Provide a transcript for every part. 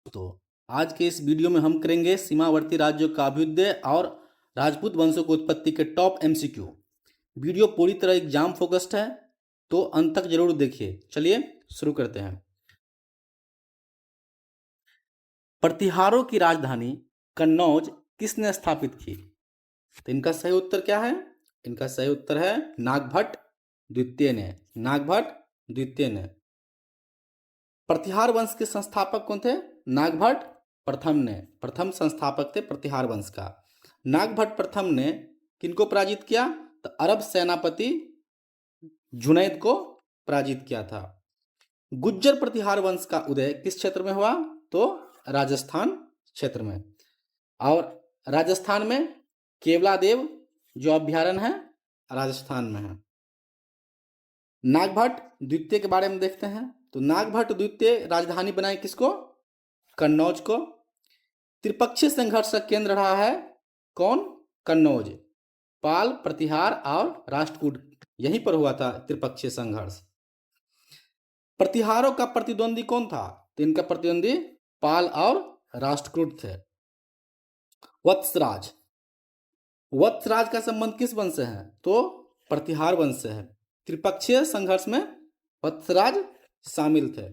तो आज के इस वीडियो में हम करेंगे सीमावर्ती राज्यों का अभ्युदय और राजपूत वंशों की उत्पत्ति के टॉप एमसीक्यू। वीडियो पूरी तरह एग्जाम फोकस्ड है, तो अंत तक जरूर देखिए। चलिए शुरू करते हैं। प्रतिहारों की राजधानी कन्नौज किसने स्थापित की? तो इनका सही उत्तर क्या है? इनका सही उत्तर है नागभट्ट द्वितीय ने। नागभट्ट द्वितीय ने। प्रतिहार वंश के संस्थापक कौन थे? नागभट्ट प्रथम ने। प्रथम संस्थापक थे प्रतिहार वंश का। नागभट्ट प्रथम ने किनको पराजित किया? तो अरब सेनापति जुनैद को पराजित किया था। गुज्जर प्रतिहार वंश का उदय किस क्षेत्र में हुआ? तो राजस्थान क्षेत्र में। और राजस्थान में केवलादेव जो अभ्यारण्य है राजस्थान में है। नागभट्ट द्वितीय के बारे में देखते हैं। तो नागभट्ट द्वितीय राजधानी बनाई किसको? कन्नौज को। त्रिपक्षीय संघर्ष का केंद्र रहा है कौन? कन्नौज। पाल, प्रतिहार और राष्ट्रकूट, यहीं पर हुआ था त्रिपक्षीय संघर्ष। प्रतिहारों का प्रतिद्वंदी कौन था? तो इनका प्रतिद्वंदी पाल और राष्ट्रकूट थे। वत्सराज। वत्सराज का संबंध किस वंश से है? तो प्रतिहार वंश से है। त्रिपक्षीय संघर्ष में वत्सराज शामिल थे।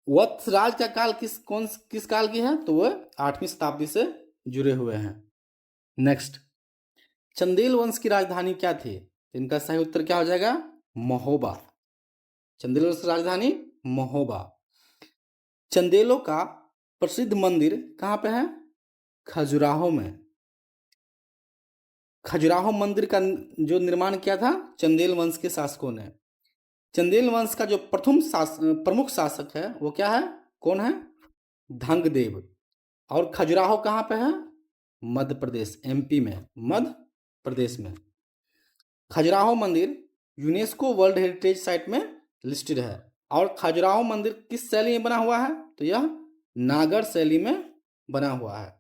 वत्सराज का काल किस काल की है? तो वह 8वीं शताब्दी से जुड़े हुए हैं। नेक्स्ट, चंदेल वंश की राजधानी क्या थी? इनका सही उत्तर क्या हो जाएगा? महोबा। चंदेल वंश की राजधानी महोबा। चंदेलों का प्रसिद्ध मंदिर कहाँ पे है? खजुराहो में। खजुराहो मंदिर का जो निर्माण किया था चंदेल वंश के शासकों ने। चंदेल वंश का जो प्रमुख शासक है वो क्या है? कौन है? धंगदेव। और खजुराहो कहाँ पे है? मध्य प्रदेश, एमपी में, मध्य प्रदेश में। खजुराहो मंदिर यूनेस्को वर्ल्ड हेरिटेज साइट में लिस्टेड है। और खजुराहो मंदिर किस शैली में बना हुआ है? तो यह नागर शैली में बना हुआ है।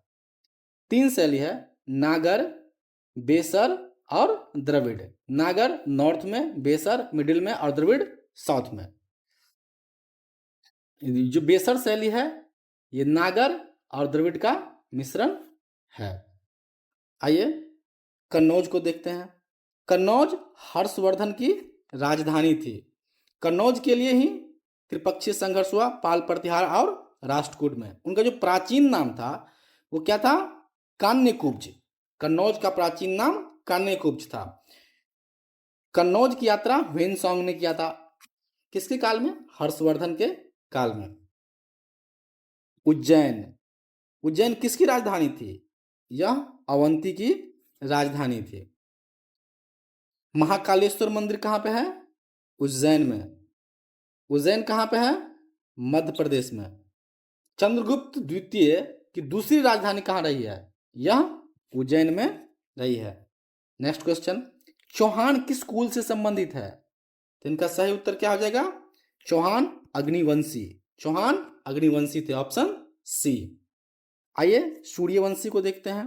3 शैली है, नागर, बेसर और द्रविड़। नागर नॉर्थ में, बेसर मिडिल में और द्रविड़ साउथ में। जो बेसर शैली है ये नागर और द्रविड़ का मिश्रण है। आइए कन्नौज को देखते हैं। कन्नौज हर्षवर्धन की राजधानी थी। कन्नौज के लिए ही त्रिपक्षीय संघर्ष हुआ पाल, प्रतिहार और राष्ट्रकूट में। उनका जो प्राचीन नाम था वो क्या था? कान्यकुब्ज। कन्नौज का प्राचीन नाम कान्यकुब्ज था। कन्नौज की यात्रा ह्वेनसांग ने किया था। किसके काल में? हर्षवर्धन के काल में। उज्जैन। उज्जैन किसकी राजधानी थी? यह अवंती की राजधानी थी। महाकालेश्वर मंदिर कहाँ पे है? उज्जैन में। उज्जैन कहाँ पे है? मध्य प्रदेश में। चंद्रगुप्त द्वितीय की दूसरी राजधानी कहाँ रही है? यह उज्जैन में रही है। नेक्स्ट क्वेश्चन, चौहान किस कुल से संबंधित है? तो इनका सही उत्तर क्या हो जाएगा? चौहान अग्निवंशी। चौहान अग्निवंशी थे, ऑप्शन सी। आइए सूर्यवंशी को देखते हैं।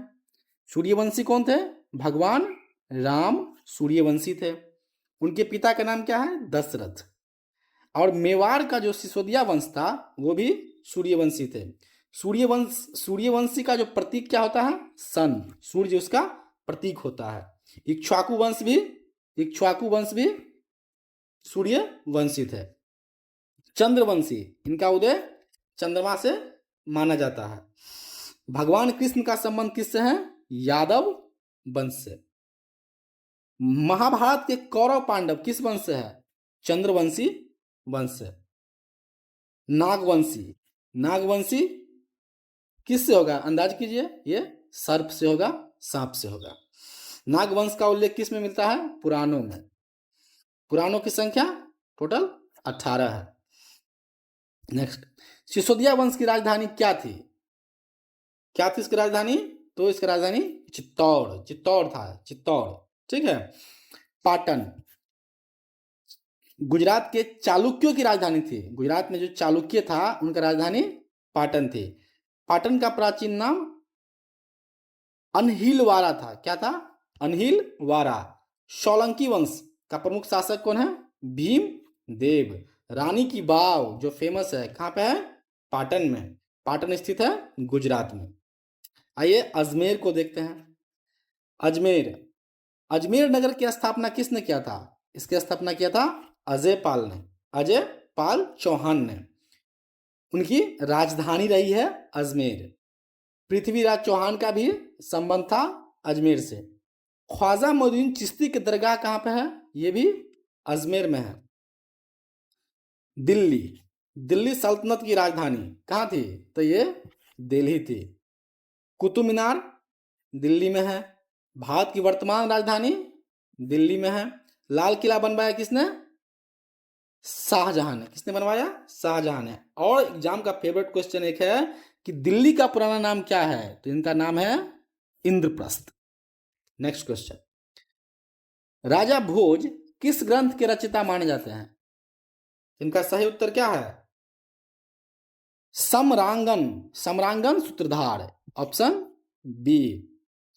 सूर्यवंशी कौन थे? भगवान राम सूर्यवंशी थे। उनके पिता का नाम क्या है? दशरथ। और मेवाड़ का जो सिसोदिया वंश था वो भी सूर्यवंशी थे। सूर्यवंशी का जो प्रतीक क्या होता है? सन, सूर्य उसका प्रतीक होता है। इक्ष्वाकु वंश भी सूर्यवंशी थे। चंद्रवंशी, इनका उदय चंद्रमा से माना जाता है। भगवान कृष्ण का संबंध किससे है? यादव वंश से। महाभारत के कौरव पांडव किस वंश से है? चंद्रवंशी वंश से। नागवंशी किससे होगा? अंदाज कीजिए। ये सर्प से होगा, सांप से होगा। नागवंश का उल्लेख किस में मिलता है? पुराणों में। पुराणों की संख्या टोटल 18 है। नेक्स्ट, सिसोदिया वंश की राजधानी क्या थी? क्या थी इसकी राजधानी? तो इसकी राजधानी चित्तौड़ था। ठीक है। पाटन, गुजरात के चालुक्यों की राजधानी थी। गुजरात में जो चालुक्य था उनका राजधानी पाटन थी। पाटन का प्राचीन नाम अनहिलवारा था। क्या था? अनहिलवारा। सोलंकी वंश का प्रमुख शासक कौन है? भीमदेव। रानी की बाव जो फेमस है कहाँ पे है? पाटन में। पाटन स्थित है गुजरात में। आइए अजमेर को देखते हैं। अजमेर, अजमेर नगर की स्थापना किसने किया था? इसकी स्थापना किया था अजय पाल ने, अजय पाल चौहान ने। उनकी राजधानी रही है अजमेर। पृथ्वीराज चौहान का भी संबंध था अजमेर से। ख्वाजा मोइनुद्दीन चिश्ती की दरगाह कहाँ पे है? ये भी अजमेर में है। दिल्ली, दिल्ली सल्तनत की राजधानी कहाँ थी? तो ये दिल्ली थी। कुतुब मीनार दिल्ली में है। भारत की वर्तमान राजधानी दिल्ली में है। लाल किला बनवाया किसने? शाहजहां ने। किसने बनवाया? शाहजहां ने। और एग्जाम का फेवरेट क्वेश्चन एक है कि दिल्ली का पुराना नाम क्या है? तो इनका नाम है इंद्रप्रस्थ। नेक्स्ट क्वेश्चन, राजा भोज किस ग्रंथ के रचयिता माने जाते हैं? इनका सही उत्तर क्या है? समरांगन, समरांगन सूत्रधार, ऑप्शन बी।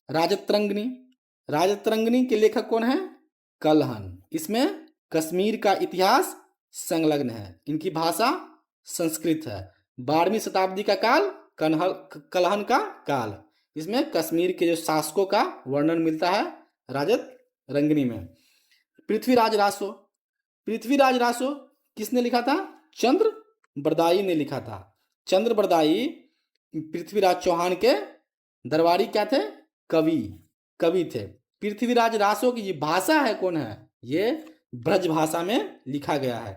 राजतरंगिणी, राजतरंगिणी के लेखक कौन है? कलहन। इसमें कश्मीर का इतिहास संलग्न है। इनकी भाषा संस्कृत है। 12वीं शताब्दी का काल कलहन का काल। इसमें कश्मीर के जो शासकों का वर्णन मिलता है राजत रंगिनी में। पृथ्वीराज रासो, पृथ्वीराज रासो किसने लिखा था? चंद्र बरदाई ने लिखा था। चंद्र बरदाई पृथ्वीराज चौहान के दरबारी क्या थे? कवि, कवि थे। पृथ्वीराज रासो की भाषा है कौन है? ये ब्रज भाषा में लिखा गया है।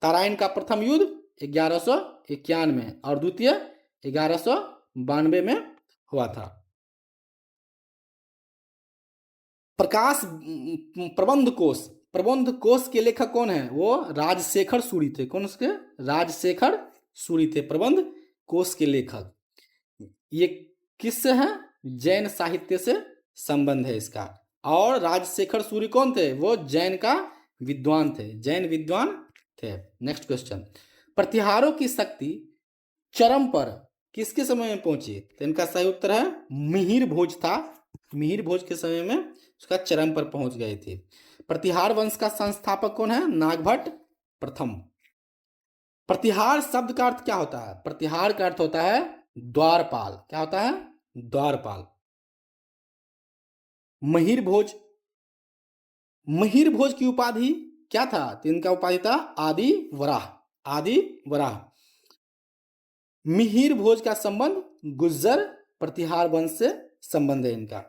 ताराइन का प्रथम युद्ध 1191 में और द्वितीय 1192 में हुआ था। प्रकाश प्रबंध कोश, प्रबंध कोश के लेखक कौन है? वो राजशेखर सूरी थे। कौन उसके? राजशेखर सूरी थे प्रबंध कोश के लेखक। ये किससे है? जैन साहित्य से संबंध है इसका। और राजशेखर सूरी कौन थे? वो जैन का विद्वान थे, जैन विद्वान थे। नेक्स्ट क्वेश्चन, प्रतिहारों की शक्ति चरम पर किसके समय में पहुंची? तो इनका सही उत्तर है मिहिर भोज था। मिहिर भोज के समय में उसका चरम पर पहुंच गए थे। प्रतिहार वंश का संस्थापक कौन है? नागभट्ट प्रथम। प्रतिहार शब्द का अर्थ क्या होता है? प्रतिहार का अर्थ होता है द्वारपाल। क्या होता है? द्वारपाल। महिर भोज, महिर भोज की उपाधि क्या था? तो इनका उपाधि था आदि वराह, आदि वराह। मिहिर भोज का संबंध गुज्जर प्रतिहार वंश से संबंध है इनका।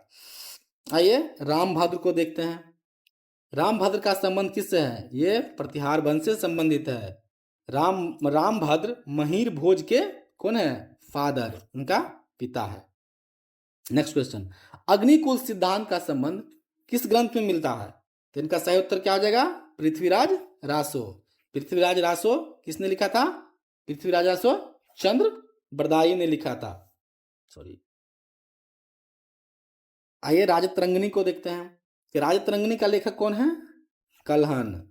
आइए रामभद्र को देखते हैं। रामभद्र का संबंध किससे है? ये प्रतिहार वंश से संबंधित है। रामभद्र महिर भोज के कौन है? फादर, उनका पिता है। नेक्स्ट क्वेश्चन, अग्निकुल सिद्धांत का संबंध किस ग्रंथ में मिलता है? तो इनका सही उत्तर क्या हो जाएगा? पृथ्वीराज रासो। पृथ्वीराज रासो किसने लिखा था? पृथ्वीराज रासो चंद्र बरदाई ने लिखा था। सॉरी। आइए राजतरंगिणी को देखते हैं कि राजतरंगिणी का लेखक कौन है? कलहन।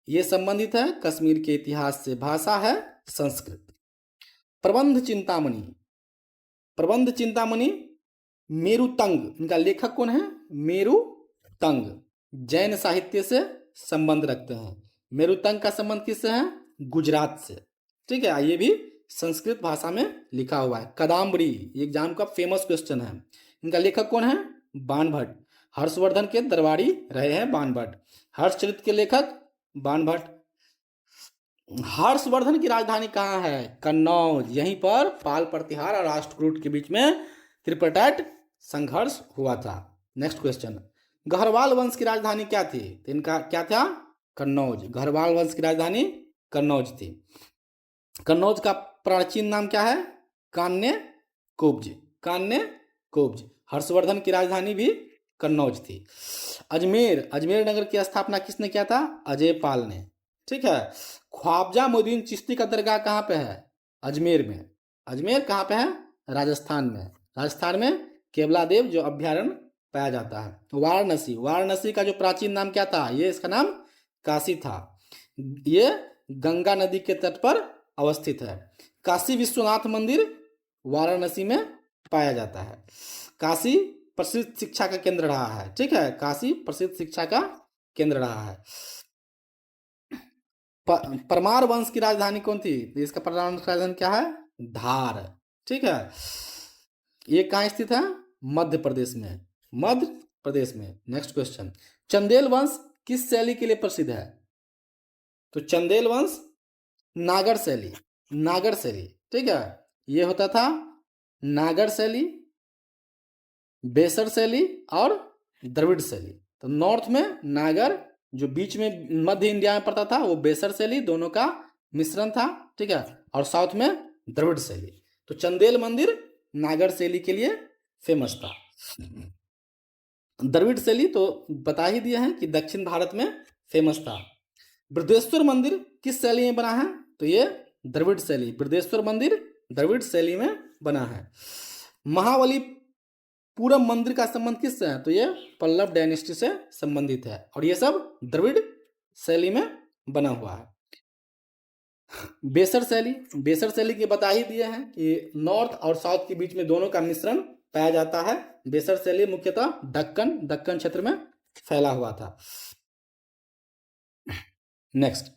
ये संबंधित है कश्मीर के इतिहास से। भाषा है संस्कृत। प्रबंध चिंतामणि, प्रबंध चिंतामणि मेरुतंग, इनका लेखक कौन है? मेरुतंग। जैन साहित्य से संबंध रखते हैं। मेरुतंग का संबंध किससे है? गुजरात से। ठीक है, ये भी संस्कृत भाषा में लिखा हुआ है। कदाम्बरी, ये एग्जाम का फेमस क्वेश्चन है। इनका लेखक कौन है? बाणभट्ट। हर्षवर्धन के दरबारी रहे हैं बाणभट्ट। हर्षचरित के लेखक बाणभट्ट। हर्षवर्धन की राजधानी कहाँ है? कन्नौज। यहीं पर पाल प्रतिहार और राष्ट्रकूट के बीच में त्रिपटाट संघर्ष हुआ था। नेक्स्ट क्वेश्चन, गहरवाल वंश की राजधानी क्या थी? तो इनका क्या था? कन्नौज। गहरवाल वंश की राजधानी कन्नौज थी। कन्नौज का प्राचीन नाम क्या है? Kanye कुब्ज, Kanye कुब्ज। हर्षवर्धन की राजधानी भी कन्नौज थी। अजमेर, अजमेर नगर की स्थापना किसने किया था? अजय पाल ने। ठीक है। ख्वाजा मोइनुद्दीन चिश्ती का दरगाह कहाँ पे है? अजमेर में। अजमेर कहाँ पे है? राजस्थान में। राजस्थान में केवला देव जो अभ्यारण्य पाया जाता है। वाराणसी, वाराणसी का जो प्राचीन नाम क्या था? ये इसका नाम काशी था। ये गंगा नदी के तट पर अवस्थित है। काशी विश्वनाथ मंदिर वाराणसी में पाया जाता है। काशी प्रसिद्ध शिक्षा का केंद्र रहा है। ठीक है, काशी प्रसिद्ध शिक्षा का केंद्र रहा है। परमार वंश की राजधानी कौन थी? तो इसका परमार वंश की राजधानी क्या है? धार। ठीक है, ये कहाँ स्थित है? मध्य प्रदेश में, मध्य प्रदेश में। नेक्स्ट क्वेश्चन, चंदेल वंश किस शैली के लिए प्रसिद्ध है? तो चंदेल वंश नागर शैली, नागर शैली। ठीक है, ये होता था नागर शैली, बेसर शैली और द्रविड़ शैली। तो नॉर्थ में नागर, जो बीच में मध्य इंडिया में पड़ता था वो बेसर शैली, दोनों का मिश्रण था। ठीक है, और साउथ में द्रविड़ शैली। तो चंदेल मंदिर नागर शैली के लिए फेमस था। द्रविड़ शैली तो बता ही दिया है कि दक्षिण भारत में फेमस था। बृहदेश्वर मंदिर किस शैली में बना है? तो ये द्रविड़ शैली, बृहदेश्वर मंदिर द्रविड़ शैली में बना है। महाबलीपुरम मंदिर का संबंध किससे है? तो ये पल्लव डायनेस्टी से संबंधित है और ये सब द्रविड़ शैली में बना हुआ है। बेसर शैली, बेसर शैली के बता ही दिए हैं कि नॉर्थ और साउथ के बीच में दोनों का मिश्रण पाया जाता है। बेसर शैली मुख्यतः दक्कन क्षेत्र में फैला हुआ था। नेक्स्ट,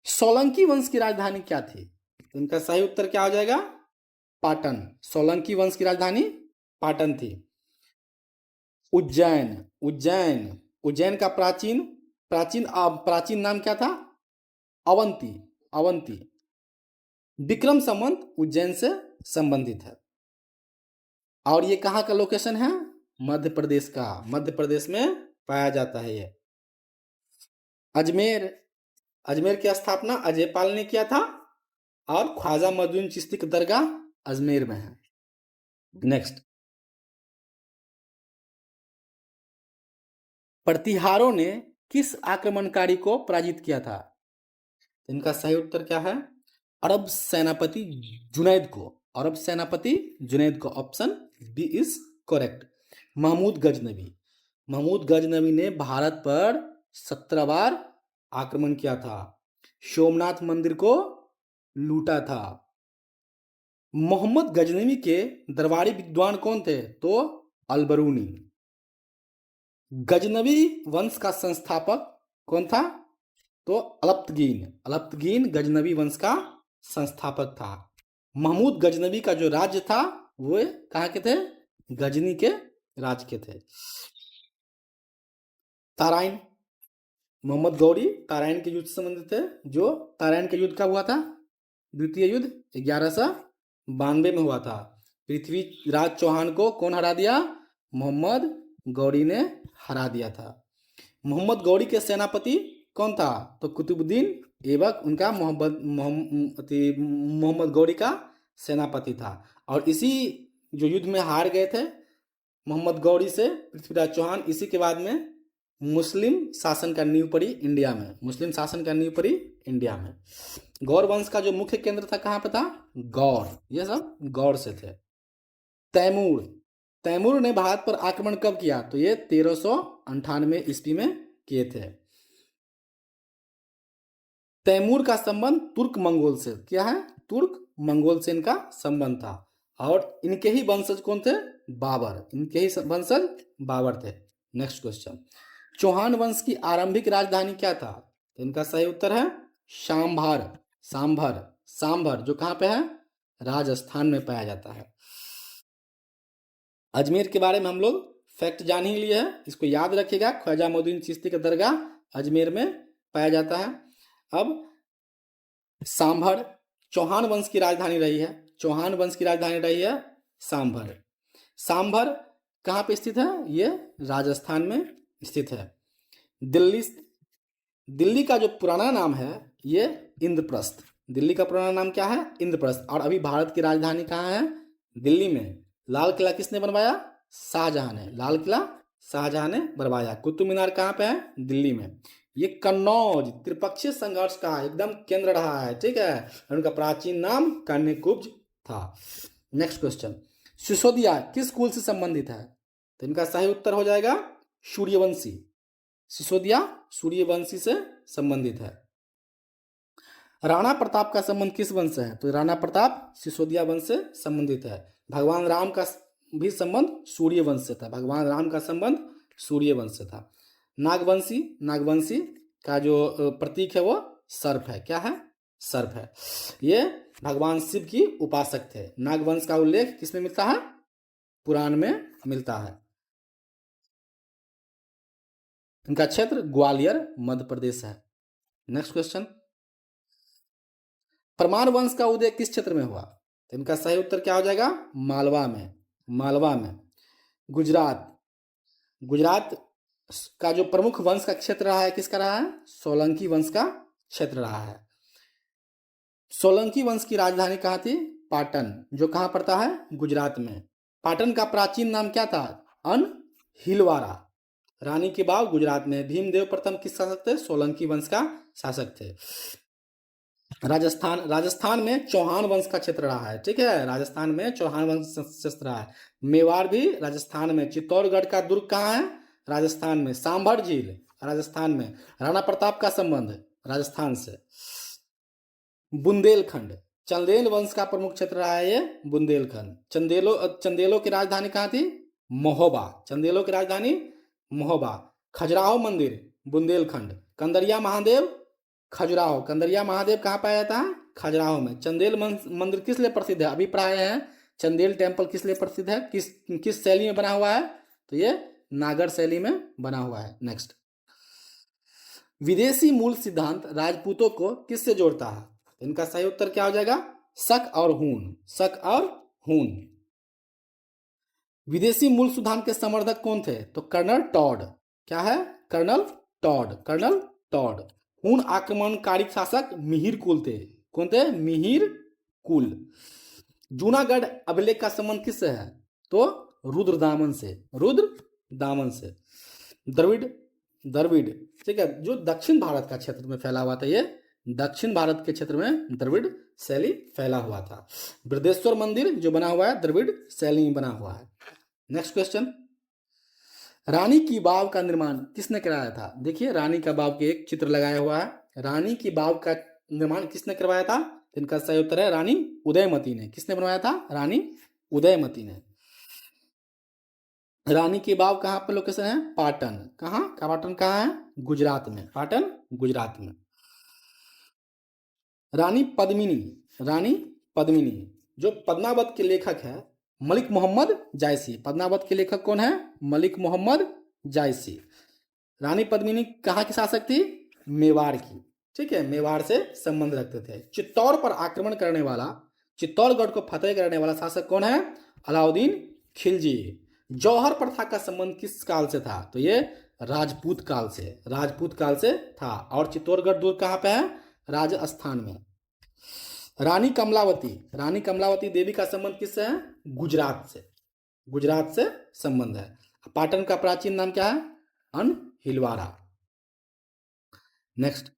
सोलंकी वंश की राजधानी क्या थी? तो इनका सही उत्तर क्या हो जाएगा? पाटन। सोलंकी वंश की राजधानी पाटन थी। उज्जैन, उज्जैन, उज्जैन का प्राचीन प्राचीन प्राचीन नाम क्या था? अवंती, अवंती। विक्रम संवत उज्जैन से संबंधित है। और ये कहाँ का लोकेशन है? मध्य प्रदेश का, मध्य प्रदेश में पाया जाता है ये। अजमेर, अजमेर की स्थापना अजयपाल ने किया था और ख्वाजा मदुन चिश्ती की दरगाह अजमेर में है। नेक्स्ट, प्रतिहारों ने किस आक्रमणकारी को पराजित किया था? इनका सही उत्तर क्या है? अरब सेनापति जुनैद को, अरब सेनापति जुनैद को। Option B is correct. Mahmud Ghaznavi, Mahmud Ghaznavi ने भारत पर 17 बार आक्रमण किया था, सोमनाथ मंदिर को लूटा था। मोहम्मद गजनवी के दरबारी विद्वान कौन थे? तो अलबरूनी। गजनवी वंश का संस्थापक कौन था? तो अलप्तगीन, अलप्तगीन गजनवी वंश का संस्थापक था। महमूद गजनवी का जो राज्य था वो कहाँ के थे? गजनी के राज के थे। ताराइन, मोहम्मद गौरी ताराइन के युद्ध से संबंधित थे। जो ताराइन के युद्ध कब हुआ था? द्वितीय युद्ध 1192 में हुआ था। पृथ्वीराज चौहान को कौन हरा दिया? मोहम्मद गौरी ने हरा दिया था। मोहम्मद गौरी के सेनापति कौन था? तो कुतुबुद्दीन ऐबक उनका मोहम्मद गौरी का सेनापति था। और इसी जो युद्ध में हार गए थे मोहम्मद गौरी से पृथ्वीराज चौहान, इसी के बाद में मुस्लिम शासन का नींव पड़ी इंडिया में, मुस्लिम शासन का नींव पड़ी इंडिया में। गौर वंश का जो मुख्य केंद्र था कहाँ पे था? गौर, ये सब गौर से थे। तैमूर, तैमूर ने भारत पर आक्रमण कब किया? तो ये 1398 ईस्वी में किए थे। तैमूर का संबंध तुर्क मंगोल से क्या है? तुर्क मंगोल से इनका संबंध था। और इनके ही वंशज कौन थे? बाबर, इनके ही वंशज बाबर थे। नेक्स्ट क्वेश्चन, चौहान वंश की आरंभिक राजधानी क्या था? तो इनका सही उत्तर है सांभर, सांभर, सांभर, जो कहाँ पे है? राजस्थान में पाया जाता है। अजमेर के बारे में हम लोग फैक्ट जान ही लिए हैं, इसको याद रखिएगा। ख्वाजा मोइनुद्दीन चिश्ती का दरगाह अजमेर में पाया जाता है। अब सांभर चौहान वंश की राजधानी रही है, चौहान वंश की राजधानी रही है सांभर। सांभर कहाँ पे स्थित है? ये राजस्थान में स्थित है। दिल्ली, दिल्ली का जो पुराना नाम है ये इंद्रप्रस्थ, दिल्ली का पुराना नाम क्या है? इंद्रप्रस्थ। और अभी भारत की राजधानी कहाँ है? दिल्ली में। लाल किला किसने बनवाया? शाहजहां ने, लाल किला शाहजहां ने बनवाया। कुतुब मीनार कहाँ पे है? दिल्ली में। ये कन्नौज त्रिपक्षीय संघर्ष का एकदम केंद्र रहा है। ठीक है, उनका प्राचीन नाम कन्याकुब्ज था। नेक्स्ट क्वेश्चन, सिसोदिया किस कुल से संबंधित है? तो इनका सही उत्तर हो जाएगा सूर्यवंशी। सिसोदिया सूर्यवंशी से संबंधित है। राणा प्रताप का संबंध किस वंश से है? तो राणा प्रताप सिसोदिया वंश से संबंधित है। भगवान राम का भी संबंध सूर्य वंश से था, भगवान राम का संबंध सूर्य वंश से था। नागवंशी, नागवंशी का जो प्रतीक है वो सर्प है। क्या है? सर्प है। ये भगवान शिव की उपासक थे। नागवंश का उल्लेख किसमें मिलता है? पुराण में मिलता है। इनका क्षेत्र ग्वालियर मध्य प्रदेश है। नेक्स्ट क्वेश्चन, परमार वंश का उदय किस क्षेत्र में हुआ? तो इनका सही उत्तर क्या हो जाएगा? मालवा में। मालवा में। गुजरात। गुजरात का जो प्रमुख वंश का क्षेत्र रहा है, किसका रहा है? सोलंकी वंश का क्षेत्र रहा है। सोलंकी वंश की राजधानी कहाँ थी? पाटन, जो कहाँ पड़ता है? गुजरात में। पाटन का प्राचीन नाम क्या था? अनहिलवारा। रानी की बाव गुजरात में। भीमदेव प्रथम किस शासक थे? सोलंकी वंश का शासक थे। राजस्थान। राजस्थान में चौहान वंश का क्षेत्र रहा है। ठीक है, राजस्थान में चौहान वंश क्षेत्र रहा है। मेवाड़ भी राजस्थान में। चित्तौड़गढ़ का दुर्ग कहाँ है? राजस्थान में। सांभर झील राजस्थान में। राणा प्रताप का संबंध राजस्थान से। बुंदेलखंड, चंदेल वंश का प्रमुख क्षेत्र रहा है ये बुंदेलखंड। चंदेलों की राजधानी कहाँ थी? महोबा। चंदेलों की राजधानी महोबा। खजुराहो मंदिर बुंदेलखंड। कंदरिया महादेव खजुराहो। कंदरिया महादेव कहाँ पाया जाता है? खजुराहो में। चंदेल मंदिर किस लिए प्रसिद्ध है? अभिप्राय है चंदेल टेम्पल किस लिए प्रसिद्ध है? किस शैली में बना हुआ है? तो ये नागर शैली में बना हुआ है। नेक्स्ट, विदेशी मूल सिद्धांत राजपूतों को किससे जोड़ता है? इनका सही उत्तर क्या हो जाएगा? शक और हून। शक और हून। विदेशी मूल सिद्धांत के समर्थक कौन थे? तो कर्नल टॉड। क्या है? Colonel Tod. Colonel Tod. हून आक्रमणकारी शासक मिहिर कुल थे। कौन थे? मिहिर कुल। जूनागढ़ अभिलेख का संबंध किससे है? तो रुद्रदामन से। रुद्रदामन से। द्रविड़। द्रविड़, ठीक है, जो दक्षिण भारत का क्षेत्र में फैला हुआ था। ये दक्षिण भारत के क्षेत्र में द्रविड़ शैली फैला हुआ था। बृहदेश्वर मंदिर जो बना हुआ है द्रविड़ शैली में बना हुआ है। नेक्स्ट क्वेश्चन, रानी की बाव का निर्माण किसने कराया था? देखिए, रानी का बाव के एक चित्र लगाया हुआ है। रानी की बाव का निर्माण किसने करवाया था? इनका सही उत्तर है रानी उदयमती ने। किसने बनवाया था? रानी उदयमती ने। रानी की बाव कहाँ पर लोकेशन है? पाटन। कहाँ का? पाटन कहाँ है? गुजरात में। पाटन गुजरात में। रानी पद्मिनी। रानी पद्मिनी जो पद्मावत के लेखक है मलिक मोहम्मद जायसी। पद्मावत के लेखक कौन है? मलिक मोहम्मद जायसी। रानी पद्मिनी कहाँ की शासक थी? मेवाड़ की। ठीक है, मेवाड़ से संबंध रखते थे। चित्तौड़ पर आक्रमण करने वाला, चित्तौड़गढ़ को फतेह करने वाला शासक कौन है? अलाउद्दीन खिलजी। जौहर प्रथा का संबंध किस काल से था? तो ये राजपूत काल से। राजपूत काल से था। और चित्तौड़गढ़ दुर्ग कहाँ पे है? राजस्थान में। रानी कमलावती। रानी कमलावती देवी का संबंध किससे है? गुजरात से। गुजरात से संबंध है। पाटन का प्राचीन नाम क्या है? अनहिलवारा। नेक्स्ट,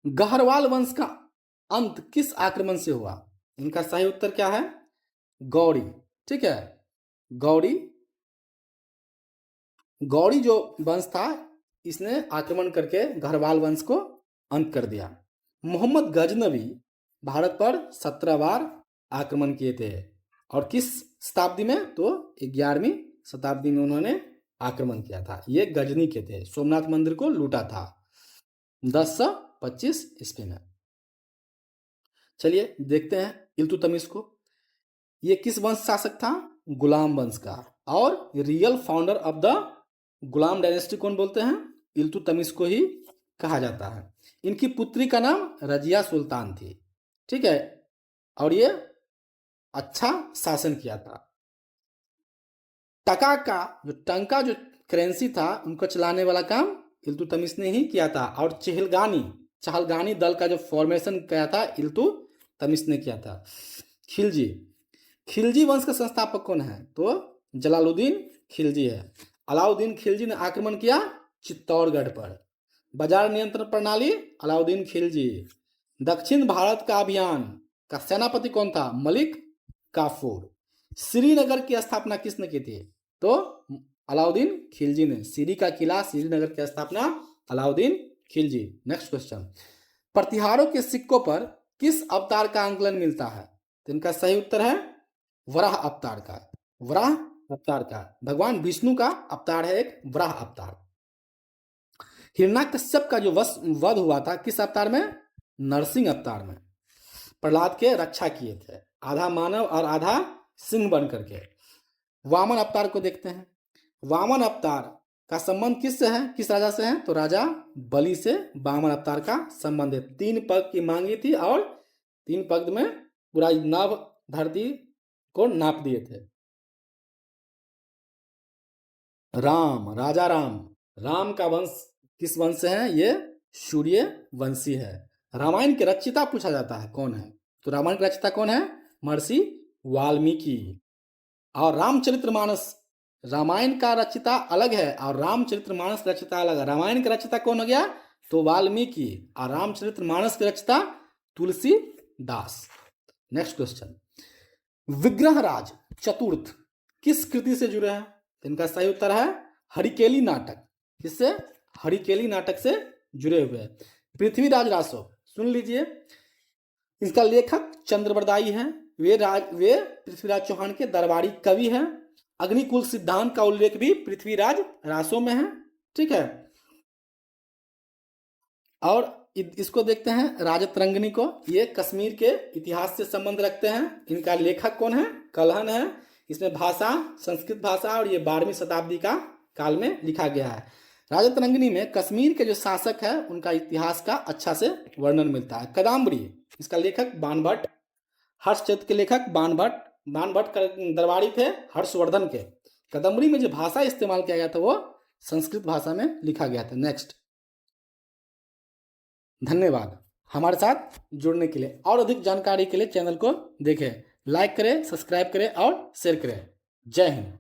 गहरवाल वंश का अंत किस आक्रमण से हुआ? इनका सही उत्तर क्या है? गौड़ी। ठीक है, गौड़ी। गौड़ी जो वंश था इसने आक्रमण करके गहरवाल वंश को अंत कर दिया। मोहम्मद गजनवी भारत पर 17 बार आक्रमण किए थे। और किस शताब्दी में? तो 11वीं शताब्दी में उन्होंने आक्रमण किया था। ये गजनी के थे। सोमनाथ मंदिर को लूटा था 1025 ईस्वी में। चलिए देखते हैं इल्तुतमिश को। ये किस वंश शासक था? गुलाम वंश का। और real founder of the Ghulam dynasty कौन बोलते हैं? इल्तुतमिश को ही कहा जाता है। इनकी पुत्री का नाम रजिया सुल्तान थी। ठीक है, और ये अच्छा शासन किया था। टंका जो करेंसी था उनको चलाने वाला काम इल्तुतमिश ने ही किया था। और चहलगानी दल का जो फॉर्मेशन किया था इल्तुतमिश ने किया था। खिलजी वंश का संस्थापक कौन है? तो जलालुद्दीन खिलजी है। अलाउद्दीन खिलजी ने आक्रमण किया चित्तौड़गढ़ पर। बाजार नियंत्रण प्रणाली अलाउद्दीन खिलजी। दक्षिण भारत का अभियान का सेनापति कौन था? मलिक काफूर। श्रीनगर की स्थापना किसने की थी? तो अलाउद्दीन खिलजी ने। सीरी का किला, श्रीनगर की स्थापना अलाउद्दीन खिलजी। नेक्स्ट क्वेश्चन, प्रतिहारों के सिक्कों पर किस अवतार का आंकलन मिलता है? तो इनका सही उत्तर है वराह अवतार का। वराह अवतार का। भगवान विष्णु का अवतार है एक वराह अवतार। हिरण्याकश्यप का जो वध हुआ था किस अवतार में? नरसिंह अवतार में। प्रहलाद के रक्षा किए थे, आधा मानव और आधा सिंह बन करके। वामन अवतार को देखते हैं। वामन अवतार का संबंध किससे है, किस राजा से है? तो राजा बलि से वामन अवतार का संबंध है। 3 पग की मांगी थी और 3 पग में पूरा नभ धरती को नाप दिए थे। राम, राजा राम, राम का वंश किस वंश से है? ये सूर्य वंशी है। रामायण के रचयिता पूछा जाता है कौन है? तो रामायण के रचयिता कौन है? महर्षि वाल्मीकि। और रामचरितमानस, रामायण का रचयिता अलग है और रामचरितमानस का रचयिता अलग है। रामायण का रचयिता कौन हो गया? तो वाल्मीकि। और रामचरितमानस के रचयिता तुलसीदास। नेक्स्ट क्वेश्चन, विग्रहराज चतुर्थ किस कृति से जुड़े हैं? तो इनका सही उत्तर है हरिकेली नाटक। किससे? हरिकेली नाटक से जुड़े हुए हैं। पृथ्वीराज रासो, सुन लीजिए, इसका लेखक चंद्रबरदाई हैं। वे पृथ्वीराज चौहान के दरबारी कवि हैं। अग्निकुल सिद्धांत का उल्लेख भी पृथ्वीराज रासो में है। ठीक है। और इसको देखते हैं राजतरंगिणी को। ये कश्मीर के इतिहास से संबंध रखते हैं। इनका लेखक कौन है? कल्हण है। इसमें भाषा संस्कृत भाषा और ये 12वीं शताब्दी का काल में लिखा गया है। राजतरंगिणी में कश्मीर के जो शासक है उनका इतिहास का अच्छा से वर्णन मिलता है। कदम्बरी, इसका लेखक बाणभट्ट। हर्षचरित के लेखक बाणभट्ट दरबारी थे हर्षवर्धन के। कदम्बरी में जो भाषा इस्तेमाल किया गया था वो संस्कृत भाषा में लिखा गया था। नेक्स्ट, धन्यवाद हमारे साथ जुड़ने के लिए। और अधिक जानकारी के लिए चैनल को देखें, लाइक करें, सब्सक्राइब करें और शेयर करें। जय हिंद।